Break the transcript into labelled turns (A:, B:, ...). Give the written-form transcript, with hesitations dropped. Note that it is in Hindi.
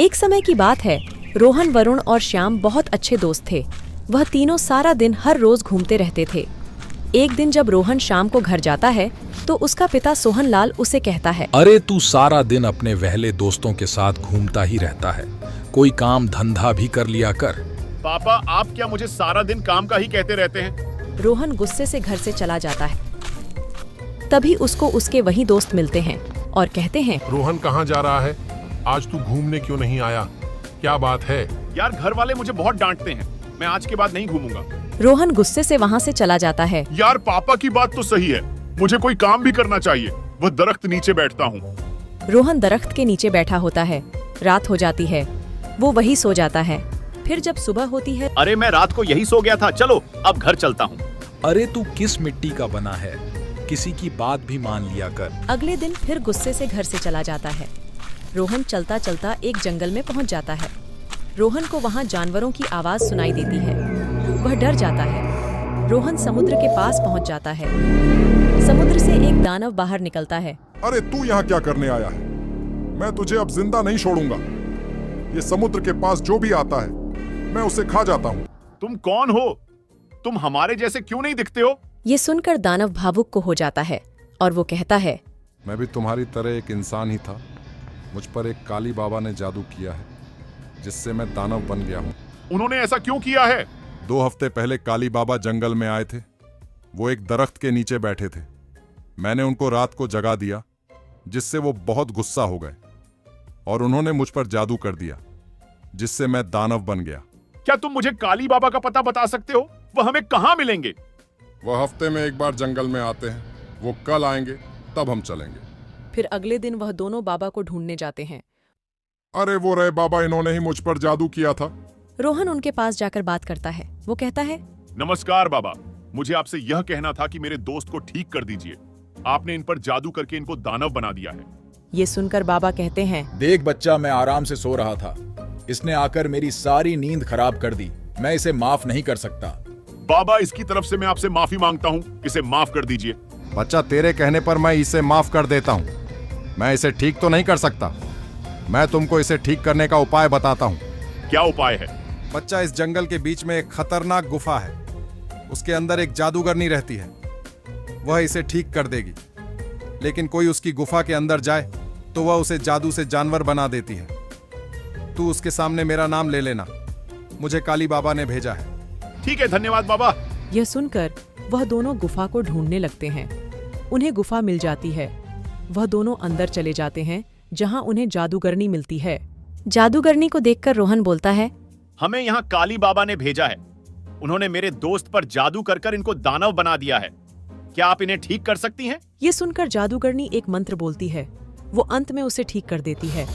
A: एक समय की बात है। रोहन, वरुण और श्याम बहुत अच्छे दोस्त थे। वह तीनों सारा दिन हर रोज घूमते रहते थे। एक दिन जब रोहन शाम को घर जाता है तो उसका पिता सोहनलाल उसे कहता है,
B: अरे तू सारा दिन अपने वहले दोस्तों के साथ घूमता ही रहता है, कोई काम धंधा भी कर लिया कर।
C: पापा, आप क्या मुझे सारा दिन काम का ही कहते रहते हैं?
A: रोहन गुस्से से घर से चला जाता है। तभी उसको उसके वही दोस्त मिलते हैं और कहते हैं,
D: रोहन कहाँ जा रहा है? आज तू घूमने क्यों नहीं आया? क्या बात है?
C: यार, घर वाले मुझे बहुत डांटते हैं। मैं आज के बाद नहीं घूमूंगा।
A: रोहन गुस्से से वहाँ से चला जाता है।
C: यार, पापा की बात तो सही है, मुझे कोई काम भी करना चाहिए। वह दरख्त नीचे बैठता हूँ।
A: रोहन दरख्त के नीचे बैठा होता है। रात हो जाती है, वो वही सो जाता है। फिर जब सुबह होती है,
C: अरे मैं रात को यही सो गया था, चलो अब घर चलता हूँ।
B: अरे तू किस मिट्टी का बना है, किसी की बात भी मान लिया कर।
A: अगले दिन फिर गुस्से से घर से चला जाता है। रोहन चलता चलता एक जंगल में पहुंच जाता है। रोहन को वहां जानवरों की आवाज सुनाई देती है। वह डर जाता है। रोहन समुद्र के पास पहुंच जाता है। समुद्र से एक दानव बाहर निकलता है।
D: अरे तू यहाँ क्या करने आया है? मैं तुझे अब जिंदा नहीं छोड़ूंगा। ये समुद्र के पास जो भी आता है मैं उसे खा जाता हूँ।
C: तुम कौन हो? तुम हमारे जैसे क्यों नहीं दिखते हो?
A: ये सुनकर दानव भावुक को हो जाता है और वो कहता है,
D: मैं भी तुम्हारी तरह एक इंसान ही था। मुझ पर एक काली बाबा ने जादू किया है, जिससे मैं दानव बन गया हूँ।
C: उन्होंने ऐसा क्यों किया है?
D: 2 हफ्ते पहले काली बाबा जंगल में आए थे। वो एक दरख्त के नीचे बैठे थे। मैंने उनको रात को जगा दिया, जिससे वो बहुत गुस्सा हो गए और उन्होंने मुझ पर जादू कर दिया, जिससे मैं दानव बन गया।
C: क्या तुम मुझे काली बाबा का पता बता सकते हो? वह हमें कहाँ मिलेंगे?
D: वह हफ्ते में एक बार जंगल में आते हैं। वो कल आएंगे, तब हम चलेंगे।
A: फिर अगले दिन वह दोनों बाबा को ढूंढने जाते हैं।
D: अरे वो रहे बाबा, इन्होंने ही मुझ पर जादू किया था।
A: रोहन उनके पास जाकर बात करता है। वो कहता है,
C: नमस्कार बाबा, मुझे आपसे यह कहना था कि मेरे दोस्त को ठीक कर दीजिए। आपने इन पर जादू करके इनको दानव बना दिया है।
A: ये सुनकर बाबा कहते हैं,
B: देख बच्चा, मैं आराम से सो रहा था, इसने आकर मेरी सारी नींद खराब कर दी। मैं इसे माफ नहीं कर सकता।
C: बाबा, इसकी तरफ से मैं आपसे माफी मांगता हूँ, इसे माफ कर दीजिए।
D: बच्चा, तेरे कहने पर मैं इसे माफ कर देता हूँ। मैं इसे ठीक तो नहीं कर सकता। मैं तुमको इसे ठीक करने का उपाय बताता हूँ।
C: क्या उपाय है?
D: बच्चा, इस जंगल के बीच में एक खतरनाक गुफा है। उसके अंदर एक जादूगरनी रहती है। वह इसे ठीक कर देगी, लेकिन कोई उसकी गुफा के अंदर जाए तो वह उसे जादू से जानवर बना देती है। तू उसके सामने मेरा नाम ले लेना। मुझे काली बाबा ने भेजा है।
C: ठीक है, धन्यवाद बाबा।
A: यह सुनकर वह दोनों गुफा को ढूंढने लगते हैं। उन्हें गुफा मिल जाती है। वह दोनों अंदर चले जाते हैं, जहां उन्हें जादूगरनी मिलती है। जादूगरनी को देखकर रोहन बोलता है,
C: हमें यहाँ काली बाबा ने भेजा है। उन्होंने मेरे दोस्त पर जादू कर कर इनको दानव बना दिया है। क्या आप इन्हें ठीक कर सकती हैं?
A: ये सुनकर जादूगरनी एक मंत्र बोलती है। वो अंत में उसे ठीक कर देती है।